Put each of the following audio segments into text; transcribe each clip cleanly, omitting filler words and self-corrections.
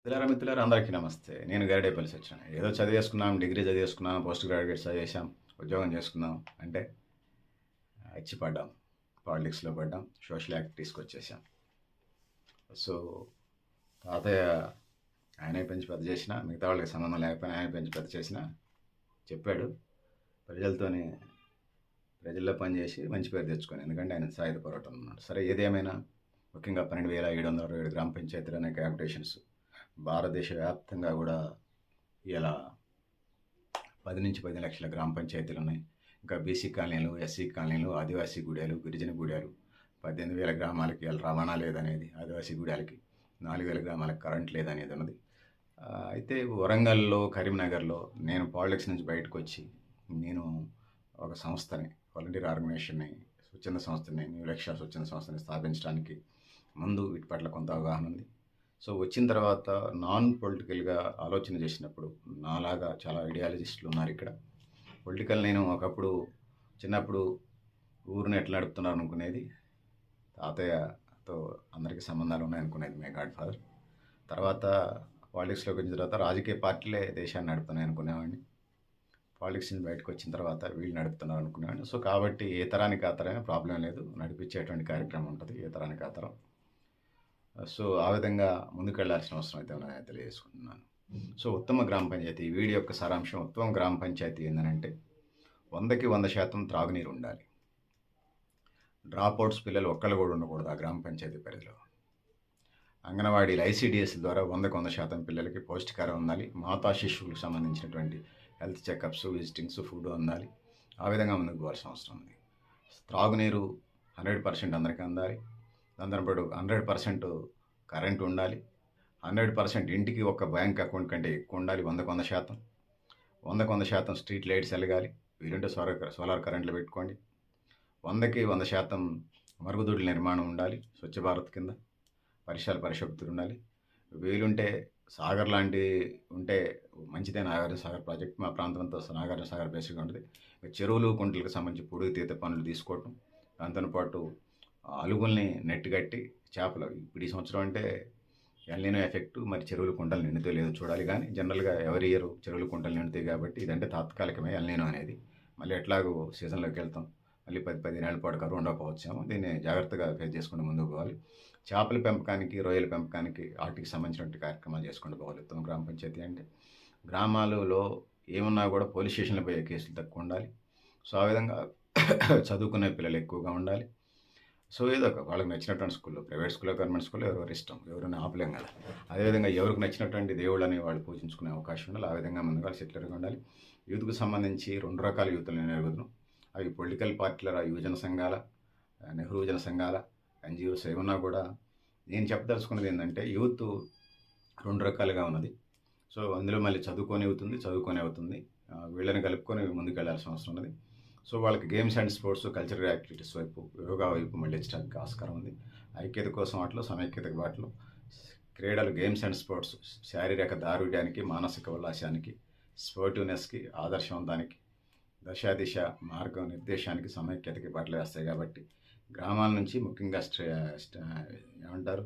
మిత్రులారా అందరికీ నమస్తే. నేను గరిడేపల్లి సత్యనారాయణ. ఏదో చదివేసుకున్నాం, డిగ్రీ చదివేసుకున్నాం, పోస్ట్ గ్రాడ్యుయేట్ చదివేశాం, ఉద్యోగం చేసుకున్నాం అంటే వచ్చి పడ్డాం. పాలిటిక్స్‌లో పడ్డాం. సోషల్ యాక్టివిటీస్‌కి వచ్చేసాం. సో, తాతయ్య ఆయనే పెంచి పెద్ద చేసినా, మిగతా వాళ్ళకి సంబంధం లేకపోయినా ఆయనే పెంచి పెద్ద చేసినా చెప్పాడు. ప్రజలతోని ప్రజల్లో పనిచేసి మంచి పేరు తెచ్చుకొని. ఎందుకంటే ఆయన సాయుధ పోరాటం అన్నాడు. సరే ఏదేమైనా ముఖ్యంగా 12,727 గ్రామ పంచాయతీలు అనే క్యాపిటేషన్స్ భారతదేశ వ్యాప్తంగా కూడా ఇలా 10 నుంచి 10 లక్షల గ్రామ పంచాయతీలు ఉన్నాయి. ఇంకా బీసీ కాలనీలు, ఎస్సీ కాలనీలు, ఆదివాసీ గూడాలు, గిరిజన గూడాలు 18,000 గ్రామాలకి ఇలా రవాణా లేదనేది, ఆదివాసీ గూడాలకి 4,000 గ్రామాలకు కరెంట్ లేదనేది ఉన్నది. అయితే వరంగల్లో, కరీంనగర్లో నేను పాలిటిక్స్ నుంచి బయటకు వచ్చి నేను ఒక సంస్థని, వాలంటీర్ ఆర్గనైజేషన్ని, స్వచ్ఛంద సంస్థని, న్యూ లక్ష్య స్వచ్ఛంద సంస్థని స్థాపించడానికి ముందు వీటి పట్ల కొంత అవగాహన ఉంది. సో వచ్చిన తర్వాత నాన్ పొలిటికల్గా ఆలోచన చేసినప్పుడు నాలాగా చాలా ఐడియాలజిస్టులు ఉన్నారు ఇక్కడ. పొలిటికల్ నేను ఒకప్పుడు చిన్నప్పుడు ఊరిని ఎట్లా నడుపుతున్నారు అనుకునేది, తాతయ్యతో అందరికీ సంబంధాలు ఉన్నాయనుకునేది, మై గాడ్ ఫాదర్. తర్వాత పాలిటిక్స్లోకి వచ్చిన తర్వాత రాజకీయ పార్టీలే దేశాన్ని నడుపుతున్నాయి అనుకునేవాడిని. పాలిటిక్స్ నుంచి బయటకు వచ్చిన తర్వాత వీళ్ళు నడుపుతున్నారు అనుకునేవాడిని. సో కాబట్టి ఏ తరానికి ఆ తరమే ప్రాబ్లం లేదు, నడిపించేటువంటి కార్యక్రమం ఉంటుంది ఏ తరానికి ఆ తరం. సో ఆ విధంగా ముందుకెళ్లాల్సిన అవసరం అయితే నేను తెలియజేసుకుంటున్నాను. సో ఉత్తమ గ్రామ పంచాయతీ, ఈ వీడియో యొక్క సారాంశం ఉత్తమ గ్రామ పంచాయతీ ఏంటంటే 100కి 100% త్రాగునీరు ఉండాలి. డ్రాప్అవుట్స్ పిల్లలు ఒక్కళ్ళు కూడా ఉండకూడదు ఆ గ్రామ పంచాయతీ పరిధిలో. అంగన్వాడీలు, ఐసీడీఎస్ ద్వారా 100కి 100% పిల్లలకి పౌష్టికారం ఉండాలి. మాతా శిశువులకు సంబంధించినటువంటి హెల్త్ చెకప్స్, విజిటింగ్స్, ఫుడ్ అందాలి. ఆ విధంగా ముందుకు పోవాల్సిన అవసరం ఉంది. త్రాగునీరు 100% అందరికీ అందాలి. దాంతో పాటు 100% కరెంట్ ఉండాలి. 100% ఇంటికి ఒక బ్యాంక్ అకౌంట్ కంటే ఎక్కువ ఉండాలి. 100కి 100%. 100కి 100% స్ట్రీట్ లైట్స్ వెలగాలి. వీలుంటే సోలార్ కరెంట్లు పెట్టుకోండి. 100కి 100% మరుగుదొడ్ల నిర్మాణం ఉండాలి. స్వచ్ఛ భారత్ కింద పరిశుభ్రత ఉండాలి. వీలుంటే సాగర్ లాంటివి ఉంటే మంచిదే. నాగార్జున సాగర్ ప్రాజెక్ట్ మా ప్రాంతంతో నాగార్జున సాగర్ బేసిక్గా ఉంటుంది. చెరువులు, కుంటలకు సంబంధించి పొడుగు తీత పనులు తీసుకోవటం, దాంతో పాటు అలుగుల్ని నెట్ కట్టి చేపలు, ఇప్పుడు ఈ సంవత్సరం అంటే ఎల్నినో ఎఫెక్ట్, మరి చెరువులు కుంటలు నిండుతో లేదో చూడాలి. కానీ జనరల్గా ఎవరి ఇయర్ చెరువులు కుంటలు నిండుతాయి కాబట్టి ఇదంటే తాత్కాలికమే ఎల్నినో అనేది. మళ్ళీ ఎట్లాగో సీజన్లోకి వెళ్తాం, మళ్ళీ 10-15 ఏళ్ళ పాటు కరువు ఉండకపోవచ్చాము. దీన్ని జాగ్రత్తగా ఫేస్ చేసుకుంటూ ముందుకు పోవాలి. చేపల పెంపకానికి, రొయ్యల పెంపకానికి వాటికి సంబంధించినటువంటి కార్యక్రమాలు చేసుకుంటూ పోవాలి. ఉత్తమ గ్రామ పంచాయతీ అంటే గ్రామాలలో ఏమున్నా కూడా పోలీస్ స్టేషన్లో పోయే కేసులు తక్కువ ఉండాలి. సో ఆ విధంగా చదువుకునే పిల్లలు ఎక్కువగా ఉండాలి. సో ఏదో ఒక వాళ్ళకి నచ్చినటువంటి స్కూల్లో, ప్రైవేట్ స్కూల్లో, గవర్నమెంట్ స్కూల్లో ఎవరెవరి ఇష్టం, ఎవరైనా ఆపలేం కదా. అదేవిధంగా ఎవరికి నచ్చినటువంటి దేవుళ్ళని వాళ్ళు పూజించుకునే అవకాశం ఉండాలి. ఆ విధంగా ముందుగా సెటిలర్గా ఉండాలి. యూత్కు సంబంధించి 2 రకాల యూత్లు నేను ఎరుగుదును. అవి పొలిటికల్ పార్టీల యువజన సంఘాల, నెహ్రూ యువజన సంఘాల, ఎన్జిఓస్ ఏమన్నా కూడా నేను చెప్పదలుచుకున్నది ఏంటంటే యూత్ 2 రకాలుగా ఉన్నది. సో అందులో మళ్ళీ చదువుకొని అవుతుంది. వీళ్ళని కలుపుకొని ముందుకు వెళ్ళాల్సిన అవసరం ఉన్నది. సో వాళ్ళకి games and sports, cultural activities వైపు, యోగా వైపు మళ్ళించడానికి ఆస్కారం ఉంది. ఐక్యత కోసం వాటిలో, సమైక్యత వాటిలో క్రీడలు, గేమ్స్ అండ్ స్పోర్ట్స్ శారీరక దారుఢ్యానికి, మానసిక ఉల్లాసానికి, స్పోర్టివ్నెస్కి, ఆదర్శవంతానికి, దిశ మార్గం నిర్దేశానికి, సమైక్యతకి బట్టలు వేస్తాయి. కాబట్టి గ్రామాల నుంచి ముఖ్యంగా ఏమంటారు,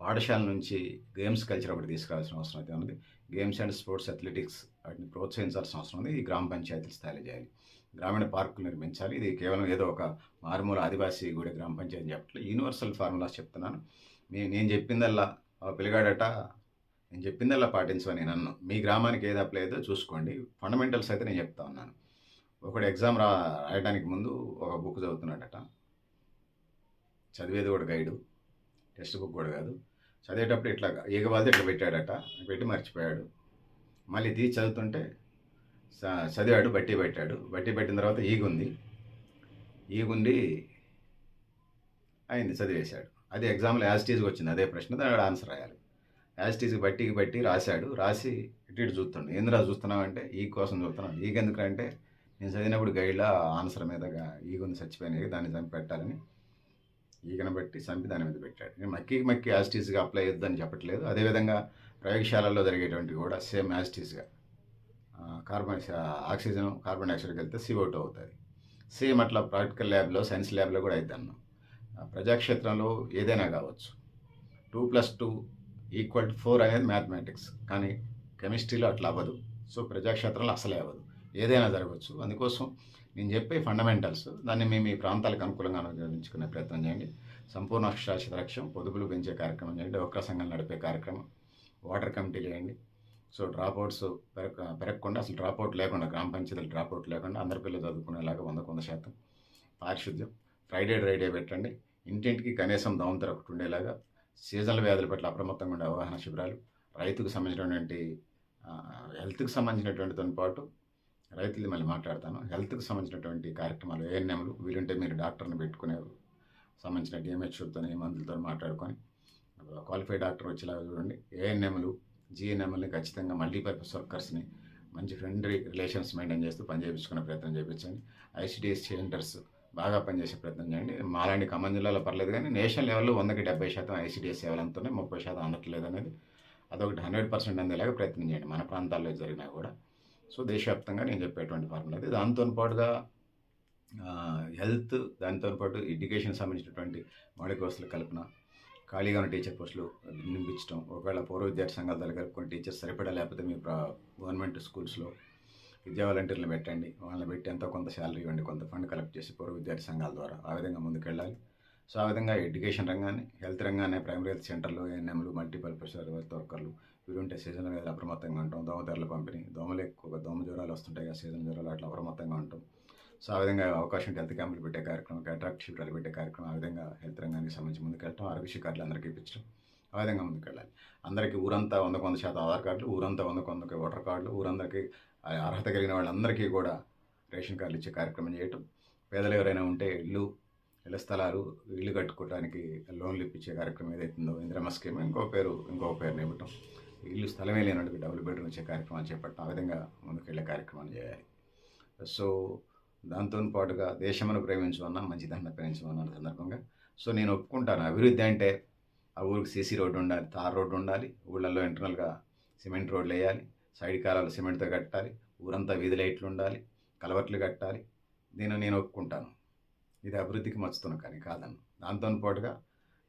పాఠశాల నుంచి గేమ్స్ కల్చర్ ఒకటి తీసుకురావాల్సిన అవసరం అయితే ఉంది. గేమ్స్ అండ్ స్పోర్ట్స్, అథ్లెటిక్స్ వాటిని ప్రోత్సహించాల్సిన అవసరం ఉంది. ఈ గ్రామ పంచాయతీలు స్థాయిలో చేయాలి. గ్రామీణ పార్కులు నిర్మించాలి. ఇది కేవలం ఏదో ఒక మారుమూల ఆదివాసీ కూడా గ్రామ పంచాయతీ చెప్పట్లేదు, యూనివర్సల్ ఫార్ములాస్ చెప్తున్నాను. నేను చెప్పిందల్లా పిల్లగాడట, నేను చెప్పిందల్లా పాటించమని నన్ను, మీ గ్రామానికి ఏది అప్లై అయ్యేదో చూసుకోండి. ఫండమెంటల్స్ అయితే నేను చెప్తా ఉన్నాను. ఒకడు ఎగ్జామ్ రాయడానికి ముందు ఒక బుక్ చదువుతున్నాడట, చదివేది కూడా గైడు, టెక్స్ట్ బుక్ కూడా కాదు. చదివేటప్పుడు ఇట్లా ఈగబాల్ది ఇట్లా పెట్టాడట, పెట్టి మర్చిపోయాడు. మళ్ళీ తీసి చదువుతుంటే చదివాడు, బట్టి పెట్టిన తర్వాత ఈగుండి అయింది, చదివేశాడు. అది ఎగ్జామ్లో యాజిటీజ్కి వచ్చింది, అదే ప్రశ్న, దాని ఆన్సర్ రాయాలి. యాజిటీజ్కి బట్టి రాసి ఇటు చూస్తుండే. ఎందుకు చూస్తున్నావు అంటే ఈ కోసం చూస్తున్నాను. ఎందుకంటే నేను చదివినప్పుడు గైడ్లో ఆన్సర్ మీద ఈగుంది, చచ్చిపోయినాయి, దాన్ని చంపి పెట్టాలని ఈగను బట్టి చంపి దాని మీద పెట్టాడు. నేను మక్కి యాజిటీస్గా అప్లై అయ్యొద్దని చెప్పట్లేదు. అదేవిధంగా ప్రయోగశాలల్లో జరిగేటువంటి కూడా సేమ్ యాజిటీస్గా ఆక్సిజన్, కార్బన్ డైఆక్సైడ్కి వెళ్తే CO2 అవుతుంది. సేమ్ అట్లా ప్రాక్టికల్ ల్యాబ్లో, సైన్స్ ల్యాబ్లో కూడా అవుతాను. ప్రజాక్షేత్రంలో ఏదైనా కావచ్చు. 2+2 =4 అనేది మ్యాథమెటిక్స్. కానీ కెమిస్ట్రీలో అట్లా అవ్వదు. సో ప్రజాక్షేత్రంలో అసలే అవ్వదు. ఏదైనా జరగవచ్చు. అందుకోసం నేను చెప్పే ఫండమెంటల్స్ దాన్ని మీ ప్రాంతాలకు అనుకూలంగా అనువదించుకునే ప్రయత్నం చేయండి. సంపూర్ణ అక్షరాస్యత లక్ష్యం, పొదుపులు పెంచే కార్యక్రమం చేయండి. డోక్రా సంఘాలు నడిపే కార్యక్రమం, వాటర్ కమిటీలు చేయండి. సో డ్రాప్అవుట్స్ పెరగకుండా, అసలు డ్రాప్అవుట్ లేకుండా, గ్రామ పంచాయతీలు డ్రాప్అవుట్ లేకుండా అందరి పిల్లలు చదువుకునేలాగా 100%. పారిశుద్ధ్యం, ఫ్రైడే డ్రైడే పెట్టండి. ఇంటింటికి కనీసం దోమతెర ఒకటి ఉండేలాగా. సీజనల్ వ్యాధుల పట్ల అప్రమత్తంగా ఉండే అవగాహన శిబిరాలు, రైతుకు సంబంధించినటువంటి హెల్త్కి సంబంధించినటువంటితో పాటు రైతులది మళ్ళీ మాట్లాడతాను. హెల్త్కి సంబంధించినటువంటి కార్యక్రమాలు, ఏఎన్ఎంలు వీలుంటే మీరు డాక్టర్ని పెట్టుకునే సంబంధించిన డిఎంహెచ్ఓతో మందులతో మాట్లాడుకొని క్వాలిఫైడ్ డాక్టర్ వచ్చేలాగా చూడండి. ఏఎన్ఎంలు, జిఎన్ఎంలని ఖచ్చితంగా మల్టీపర్పస్ వర్కర్స్ని మంచి ఫ్రెండ్లీ రిలేషన్స్ మెయింటైన్ చేస్తూ పని చేయించుకునే ప్రయత్నం చేయించండి. ఐసిడిఎస్ సెంటర్స్ బాగా పనిచేసే ప్రయత్నం చేయండి. మాలాంటి ఖమ్మం జిల్లాలో పర్లేదు, కానీ నేషనల్ లెవెల్లో 100కి 70% ఐసిడిఎస్ సేవలు అందుతున్నాయి, 30% అందట్లేదు అనేది అదొకటి 100% అందేలాగా ప్రయత్నం చేయండి మన ప్రాంతాల్లో జరిగినా కూడా. సో దేశవ్యాప్తంగా నేను చెప్పేటువంటి ఫార్ములా అది. దాంతో పాటుగా హెల్త్, దాంతో పాటు ఎడ్యుకేషన్ సంబంధించినటువంటి మౌలిక వసతుల కల్పన, ఖాళీగా ఉన్న టీచర్ పోస్టులు నింపించడం. ఒకవేళ పూర్వ విద్యార్థి సంఘాల దగ్గర కొన్ని టీచర్స్ సరిపడా లేకపోతే మీ గవర్నమెంట్ స్కూల్స్లో విద్యా వాలంటీర్లు పెట్టండి. వాళ్ళని పెట్టి ఎంతో కొంత శాలరీ ఇవ్వండి, కొంత ఫండ్ కలెక్ట్ చేసి పూర్వ విద్యార్థి సంఘాల ద్వారా ఆ విధంగా ముందుకెళ్ళాలి. సో ఆ విధంగా ఎడ్యుకేషన్ రంగాన్ని, హెల్త్ రంగాన్ని, ప్రైమరీ హెల్త్ సెంటర్లు, ఏఎన్ఎంలు, మల్టీపర్పస్ వర్కర్లు వీరుంటే సీజనల్ వ్యాధులు అప్రమత్తంగా ఉంటాం. దోమతెరల పంపిణీ, దోమలు ఎక్కువగా దోమ జ్వరాలు వస్తుంటాయి కదా, సీజన్ జ్వరాలు, అట్లా అప్రమత్తంగా ఉంటాం. సో ఆ విధంగా అవకాశం హెల్త్ క్యాంపులు పెట్టే కార్యక్రమం, కాంట్రాక్ట్ శిబిరాలు పెట్టే కార్యక్రమం, ఆ విధంగా హెల్త్ రంగానికి సంబంధించి ముందుకెళ్ళటం, ఆరోగ్య కార్డులు అందరికీ ఇప్పించడం, ఆ విధంగా ముందుకెళ్ళాలి. అందరికీ ఊరంతా 100% ఆధార్ కార్డులు, ఊరంతా 100% ఓటర్ కార్డులు, ఊరందరికీ అర్హత కలిగిన వాళ్ళందరికీ కూడా రేషన్ కార్డులు ఇచ్చే కార్యక్రమం చేయటం. పేదలు ఎవరైనా ఉంటే ఇళ్ళ స్థలాలు, ఇల్లు కట్టుకోవడానికి లోన్లు ఇప్పించే కార్యక్రమం ఏదైతుందో ఇందిరమ్మ స్కీమ్, ఇంకో పేరు ఇవ్వటం. ఇల్లు స్థలమే లేనట్టుగా డబుల్ బెడ్రూమ్ ఇచ్చే కార్యక్రమాలు చేపట్టడం, ఆ విధంగా ముందుకెళ్ళే కార్యక్రమాలు చేయాలి. సో దాంతో పాటుగా దేశమును ప్రేమించమన్నా, మంచిదన్న ప్రేమించమన్న సందర్భంగా సో నేను ఒప్పుకుంటాను. అభివృద్ధి అంటే ఆ ఊరికి సీసీ రోడ్డు ఉండాలి, తార్ రోడ్డు ఉండాలి, ఊళ్ళల్లో ఇంటర్నల్గా సిమెంట్ రోడ్లు వేయాలి, సైడ్ కాలాలు సిమెంట్తో కట్టాలి, ఊరంతా వీధి లైట్లు ఉండాలి, కలవట్లు కట్టాలి. నేను ఒప్పుకుంటాను. ఇది అభివృద్ధికి మచ్చుతున్న కానీ కాదన్ను. దాంతో పాటుగా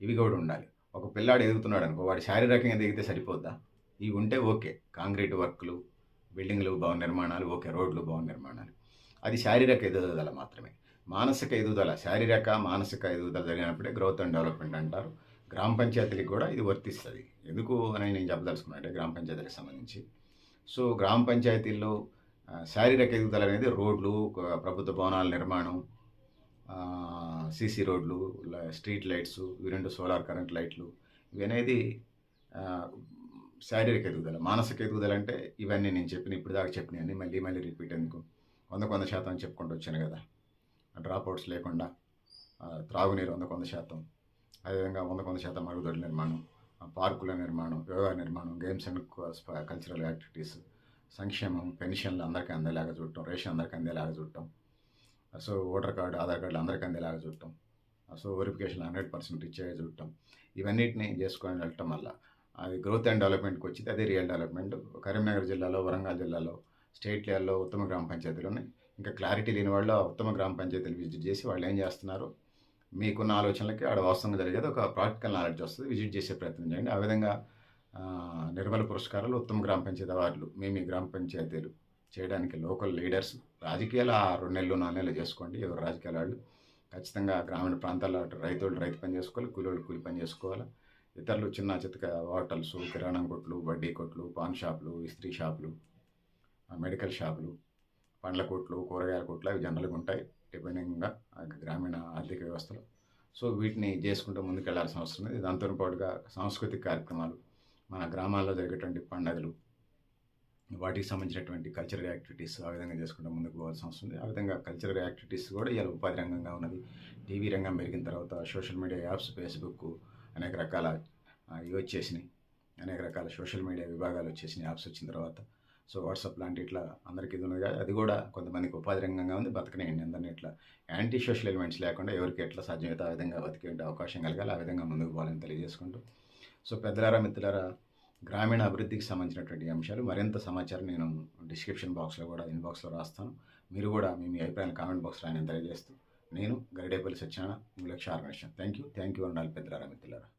ఇవి కూడా ఉండాలి. ఒక పిల్లాడు ఎదుగుతున్నాడు అనుకో, వాడు శారీరకంగా ఎదిగితే సరిపోద్దా? ఇవి ఉంటే ఓకే. కాంక్రీట్ వర్క్లు, బిల్డింగ్లు భవన నిర్మాణాలు ఓకే, రోడ్లు భవన నిర్మాణాలు, అది శారీరక ఎదుగుదల మాత్రమే. మానసిక ఎదుగుదల, శారీరక మానసిక ఎదుగుదల జరిగినప్పుడే గ్రోత్ అండ్ డెవలప్మెంట్ అంటారు. గ్రామ పంచాయతీలకు కూడా ఇది వర్తిస్తుంది. ఎందుకు అని నేను చెప్పదలుచుకున్నానంటే గ్రామ పంచాయతీలకు సంబంధించి, సో గ్రామ పంచాయతీల్లో శారీరక ఎదుగుదల అనేది రోడ్లు, ప్రభుత్వ భవనాల నిర్మాణం, సీసీ రోడ్లు, స్ట్రీట్ లైట్స్, ఇవి 2 సోలార్ కరెంట్ లైట్లు, ఇవి అనేది శారీరక ఎదుగుదల. మానసిక ఎదుగుదల అంటే ఇవన్నీ నేను చెప్పిన ఇప్పుడు దాకా చెప్పినవన్నీ మళ్ళీ రిపీట్ ఎందుకు, 100% చెప్పుకుంటూ వచ్చాను కదా. డ్రాప్అవుట్స్ లేకుండా, త్రాగునీరు 100%, అదేవిధంగా 100% మరుగుదొడ్ల నిర్మాణం, పార్కుల నిర్మాణం, యోగా నిర్మాణం, గేమ్స్ అండ్ కల్చరల్ యాక్టివిటీస్, సంక్షేమం, పెన్షన్లు అందరికీ అందేలాగా చూడటం, రేషన్ అందరికీ అందేలాగా చూడటం, సో ఓటర్ కార్డు, ఆధార్ కార్డులు అందరికీ అందేలాగా చూడటం, సో వెరిఫికేషన్ 100% ఇచ్చేగా చూడటం, ఇవన్నిటిని చేసుకొని వెళ్ళటం వల్ల అది గ్రోత్ అండ్ డెవలప్మెంట్కి వచ్చింది. అదే రియల్ డెవలప్మెంట్. కరీంనగర్ జిల్లాలో, వరంగల్ జిల్లాలో స్టేట్ లెవెల్లో ఉత్తమ గ్రామ పంచాయతీలు ఉన్నాయి. ఇంకా క్లారిటీ లేని వాళ్ళు ఉత్తమ గ్రామ పంచాయతీలు విజిట్ చేసి వాళ్ళు ఏం చేస్తున్నారు, మీకున్న ఆలోచనలకి ఆడ వాస్తవంగా జరిగేది ఒక ప్రాక్టికల్ నాలెడ్జ్ వస్తుంది, విజిట్ చేసే ప్రయత్నం చేయండి. ఆ విధంగా నిర్మల పురస్కారాలు, ఉత్తమ గ్రామ పంచాయతీ అవార్డులు మీ గ్రామ పంచాయతీలు చేయడానికి లోకల్ లీడర్స్, రాజకీయాలు 2 నెలలు 4 నెలలు చేసుకోండి. ఎవరు రాజకీయాల వాళ్ళు ఖచ్చితంగా గ్రామీణ ప్రాంతాల్లో రైతు పని చేసుకోవాలి, కూలి పని చేసుకోవాలి. ఇతరులు చిన్న చితక హోటల్స్, కిరాణం కొట్లు, వడ్డీ కొట్లు, పాన్ షాపులు, ఇస్త్రీ షాపులు, మెడికల్ షాపులు, పండ్ల కొట్లు, కూరగాయల కొట్లు, అవి జనరల్గా ఉంటాయి డిపెండింగ్గా గ్రామీణ ఆర్థిక వ్యవస్థలో. సో వీటిని చేసుకుంటూ ముందుకెళ్లాల్సిన అవసరం ఉంది. దాంతో పాటుగా సాంస్కృతిక కార్యక్రమాలు, మన గ్రామాల్లో జరిగేటువంటి పండుగలు, వాటికి సంబంధించినటువంటి కల్చరల్ యాక్టివిటీస్ ఆ విధంగా చేసుకుంటూ ముందుకు పోవాల్సిన అవసరం ఉంది. ఆ విధంగా కల్చరల్ యాక్టివిటీస్ కూడా ఇలా ఉపాధి రంగంగా ఉన్నది. టీవీ రంగం పెరిగిన తర్వాత సోషల్ మీడియా యాప్స్, ఫేస్బుక్, అనేక రకాల ఇవి వచ్చేసినాయి, అనేక రకాల సోషల్ మీడియా విభాగాలు వచ్చేసినాయి యాప్స్ వచ్చిన తర్వాత. సో వాట్సాప్ లాంటి ఇట్లా అందరికీ ఇది ఉన్నది. అది కూడా కొంతమందికి ఉపాధి రంగంగా ఉంది, బతకనేయండి అందరినీ. ఇట్లా యాంటీ సోషల్ ఎలిమెంట్స్ లేకుండా ఎవరికి ఎట్లా సాధ్యమైతే ఆ విధంగా బతికే అవకాశం కలగాలి, ఆ విధంగా ముందుకు పోవాలని తెలియజేసుకుంటూ, సో పెద్దలారా, మిత్రులారా, గ్రామీణ అభివృద్ధికి సంబంధించినటువంటి అంశాలు మరింత సమాచారం నేను డిస్క్రిప్షన్ బాక్స్లో కూడా, ఇన్బాక్స్లో రాస్తాను. మీరు కూడా మీ అభిప్రాయాన్ని కామెంట్ బాక్స్లో ఆయన తెలియజేస్తూ, నేను గరిడేపల్లి సత్యనారాయణ, 3 లక్ష organization. Thank you and all పెద్దలారా, మిత్రులారా.